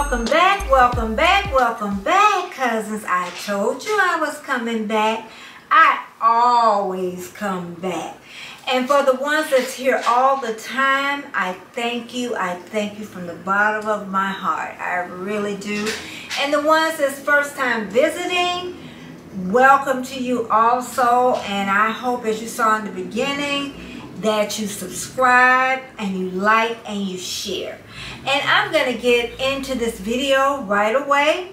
welcome back, cousins. I told you I was coming back. I always come back. And for the ones that's here all the time, I thank you. I thank you from the bottom of my heart. I really do. And the ones that's first time visiting, welcome to you also. And I hope, as you saw in the beginning, that you subscribe and you like and you share. And I'm going to get into this video right away.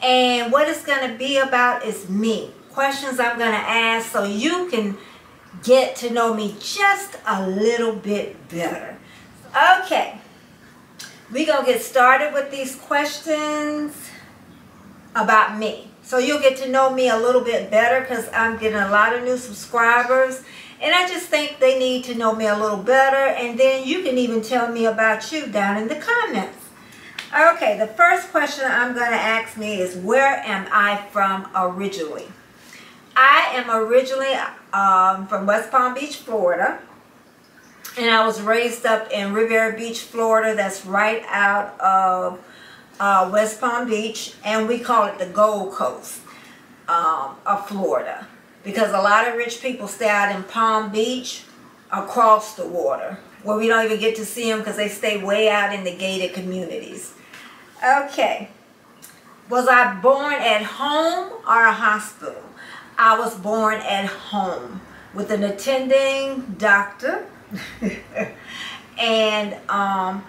And what it's going to be about is me. Questions I'm going to ask so you can get to know me just a little bit better. Okay. We're going to get started with these questions about me. So you'll get to know me a little bit better because I'm getting a lot of new subscribers. And I just think they need to know me a little better. And then you can even tell me about you down in the comments. Okay, the first question I'm going to ask me is, where am I from originally? I am originally from West Palm Beach, Florida. And I was raised up in Riviera Beach, Florida. That's right out of West Palm Beach. And we call it the Gold Coast of Florida. Because a lot of rich people stay out in Palm Beach across the water, where we don't even get to see them because they stay way out in the gated communities. Okay. Was I born at home or a hospital? I was born at home with an attending doctor. And a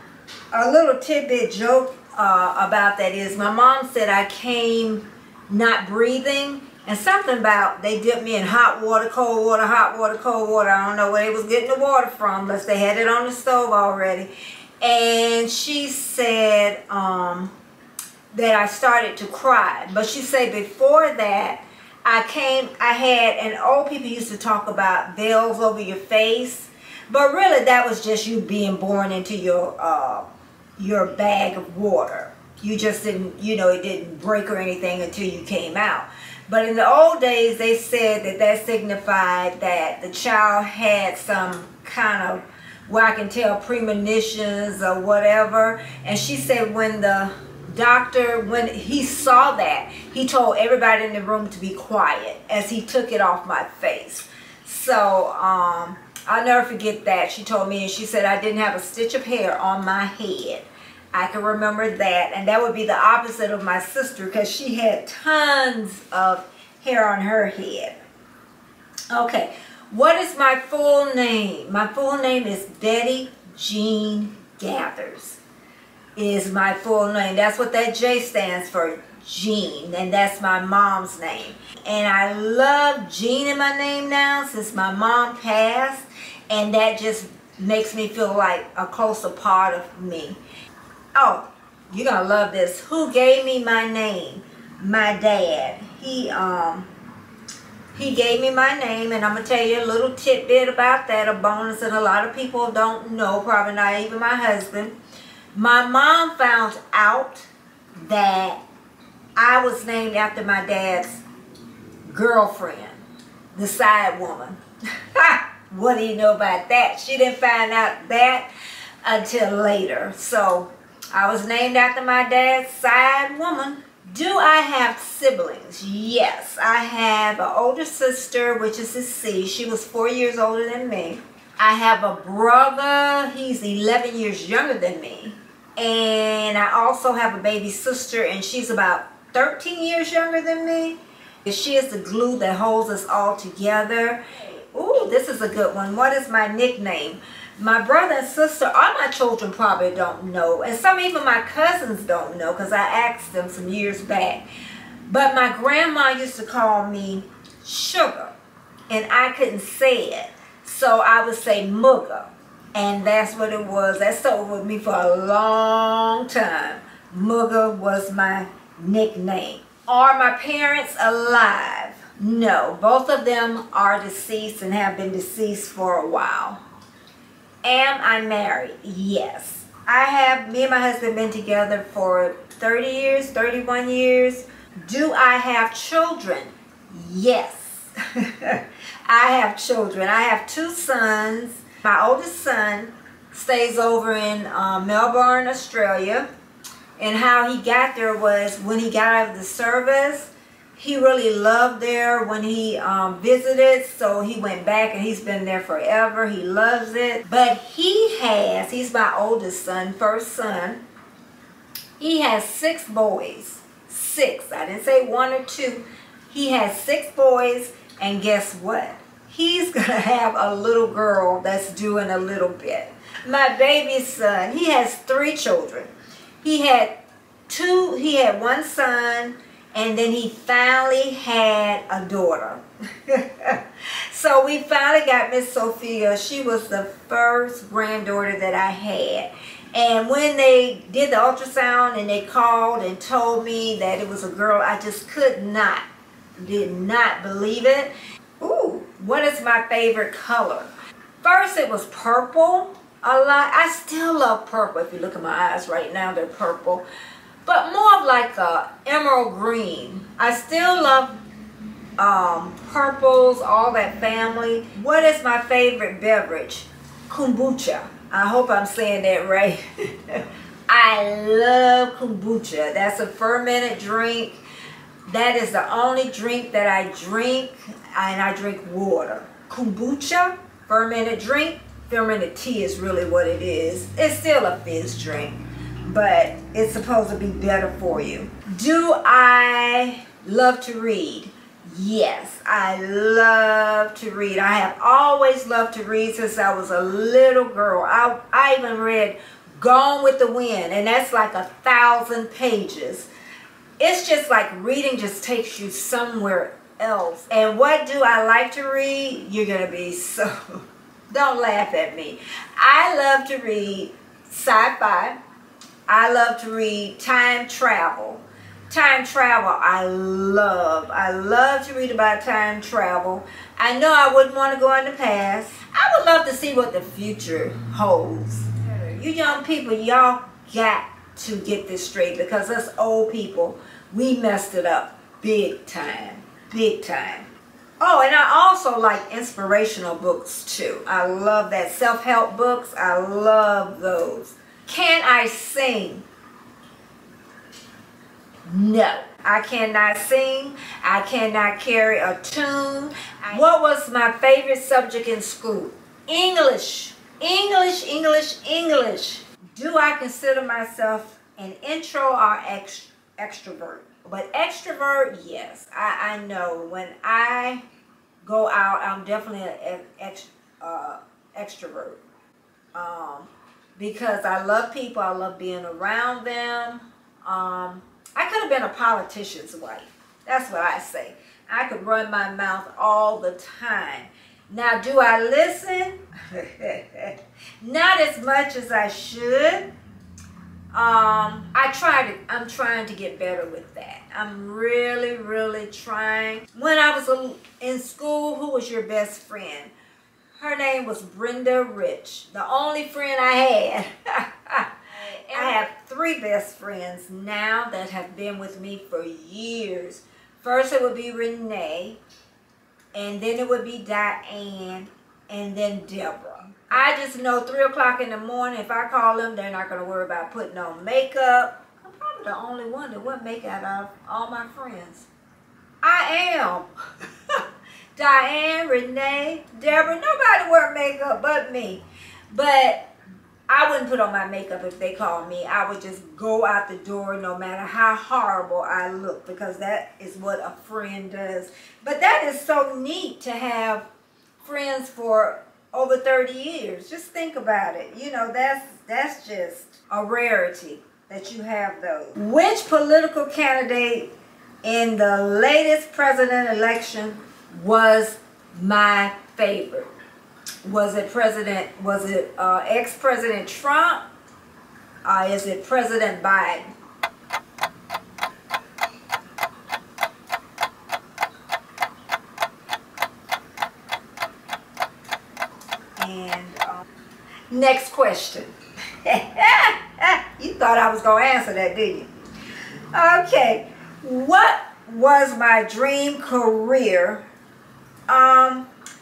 little tidbit joke about that is my mom said I came not breathing. And something about they dipped me in hot water, cold water, hot water, cold water. I don't know where they was getting the water from, unless they had it on the stove already. And she said that I started to cry. But she said before that, I had, and old people used to talk about veils over your face. But really, that was just you being born into your bag of water. You just didn't, you know, it didn't break or anything until you came out. But in the old days, they said that that signified that the child had some kind of, well, I can tell, premonitions or whatever. And she said when the doctor, when he saw that, he told everybody in the room to be quiet as he took it off my face. So I'll never forget that. She told me, and she said I didn't have a stitch of hair on my head. I can remember that, and that would be the opposite of my sister because she had tons of hair on her head. Okay, what is my full name? My full name is Betty Jean Gathers. Is my full name. That's what that J stands for, Jean, and that's my mom's name. And I love Jean in my name now since my mom passed, and that just makes me feel like a closer part of me. Oh, you're going to love this. Who gave me my name? My dad. He gave me my name, and I'm going to tell you a little tidbit about that, a bonus that a lot of people don't know, probably not even my husband. My mom found out that I was named after my dad's girlfriend, the side woman. What do you know about that? She didn't find out that until later. So I was named after my dad's side woman. Do I have siblings? Yes, I have an older sister, which is a C. She was 4 years older than me. I have a brother. He's 11 years younger than me. And I also have a baby sister, and she's about 13 years younger than me. She is the glue that holds us all together. Ooh, this is a good one. What is my nickname? My brother and sister, all my children probably don't know. And some even my cousins don't know because I asked them some years back. But my grandma used to call me Sugar. And I couldn't say it. So I would say Mugga. And that's what it was. That stuck with me for a long time. Mugga was my nickname. Are my parents alive? No. Both of them are deceased and have been deceased for a while. Am I married? Yes. Me and my husband been together for 30 years, 31 years. Do I have children? Yes. I have children. I have 2 sons. My oldest son stays over in Melbourne, Australia. And how he got there was when he got out of the service, he really loved there when he visited, so he went back and he's been there forever. He loves it. But he's my oldest son, first son. He has 6 boys. 6. I didn't say 1 or 2. He has 6 boys, and guess what? He's going to have a little girl that's due in a little bit. My baby son, he has 3 children. He had 1 son, and then he finally had a daughter. So we finally got Miss Sophia. She was the first granddaughter that I had. And when they did the ultrasound and they called and told me that it was a girl, I just did not believe it. Ooh, what is my favorite color? First it was purple a lot. I still love purple. If you look at my eyes right now, they're purple. But more of like a emerald green. I still love purples, all that family. What is my favorite beverage? Kombucha. I hope I'm saying that right. I love kombucha. That's a fermented drink. That is the only drink that I drink, and I drink water. Kombucha, fermented drink. Fermented tea is really what it is. It's still a fizz drink, but it's supposed to be better for you. Do I love to read? Yes, I love to read. I have always loved to read since I was a little girl. I even read Gone with the Wind, and that's like 1,000 pages. It's just like reading just takes you somewhere else. And what do I like to read? You're going to be so... Don't laugh at me. I love to read sci-fi. I love to read time travel. Time travel, I love. I love to read about time travel. I know I wouldn't want to go in the past. I would love to see what the future holds. You young people, y'all got to get this straight, because us old people, we messed it up big time. Big time. Oh, and I also like inspirational books too. I love that. Self-help books, I love those. Can I sing? No, I cannot sing. I cannot carry a tune. What was my favorite subject in school? English. English, English, English. Do I consider myself an intro or extrovert? But extrovert, yes. I know when I go out, I'm definitely an extrovert. Because I love people. I love being around them. I could have been a politician's wife. That's what I say. I could run my mouth all the time. Now, do I listen? Not as much as I should. I'm trying to get better with that. I'm really, really trying. When I was in school, who was your best friend? Her name was Brenda Rich, the only friend I had. I have 3 best friends now that have been with me for years. First it would be Renee, and then it would be Diane, and then Deborah. I just know 3 o'clock in the morning, if I call them, they're not going to worry about putting on makeup. I'm probably the only one that wouldn't make out of all my friends. I am. Diane, Renee, Deborah, nobody wear makeup but me. But I wouldn't put on my makeup if they called me. I would just go out the door no matter how horrible I look, because that is what a friend does. But that is so neat to have friends for over 30 years. Just think about it. You know, that's just a rarity that you have those. Which political candidate in the latest president election was my favorite? Was it ex-President Trump? Is it President Biden? And next question. You thought I was going to answer that, didn't you? Okay. What was my dream career?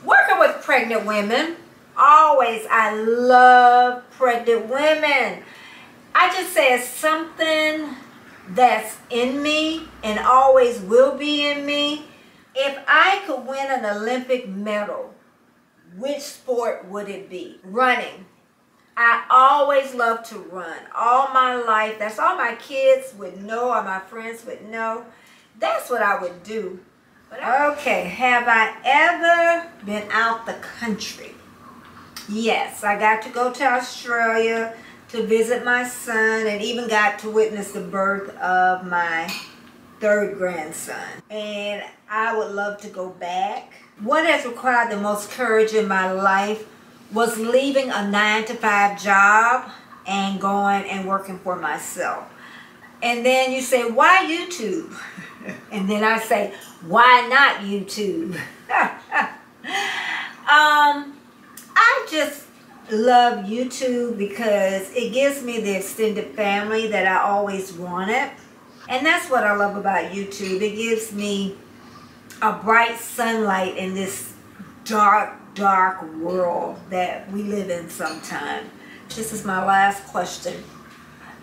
Working with pregnant women. Always, I love pregnant women. I just say it's something that's in me and always will be in me. If I could win an Olympic medal, which sport would it be? Running. I always loved to run. All my life. That's all my kids would know, or my friends would know. That's what I would do. Okay, have I ever been out the country? Yes, I got to go to Australia to visit my son, and even got to witness the birth of my third grandson. And I would love to go back. What has required the most courage in my life was leaving a 9-to-5 job and going and working for myself. And then you say, why YouTube? And then I say, why not YouTube? I just love YouTube because it gives me the extended family that I always wanted. And that's what I love about YouTube. It gives me a bright sunlight in this dark world that we live in sometimes. This is my last question.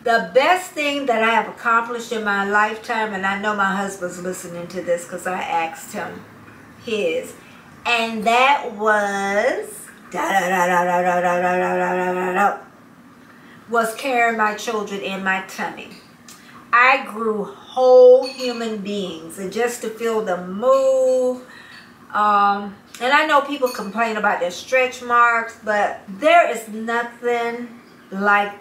The best thing that I have accomplished in my lifetime, and I know my husband's listening to this because I asked him his, and that was was carrying my children in my tummy. I grew whole human beings, and just to feel them move. And I know people complain about their stretch marks, but there is nothing like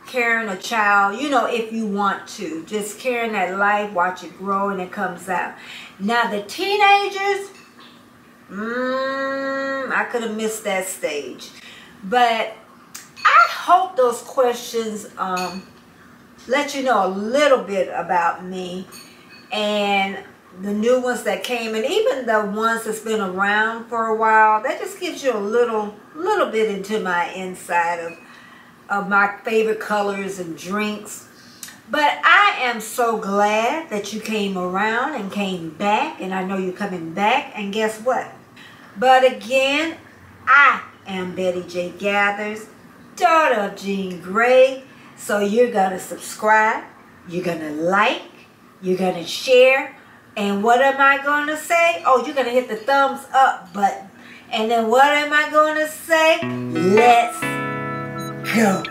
carrying a child, you know, if you want to. Just carrying that life, watch it grow, and it comes out. Now the teenagers, I could have missed that stage. But I hope those questions let you know a little bit about me and the new ones that came, and even the ones that's been around for a while. That just gives you a little bit into my inside of my favorite colors and drinks. But I am so glad that you came around and came back, and I know you're coming back, and guess what? But again, I am Betty J. Gathers, daughter of Jean Grey. So you're going to subscribe, you're going to like, you're going to share, and what am I going to say? Oh, you're going to hit the thumbs up button. And then what am I going to say? Let's go.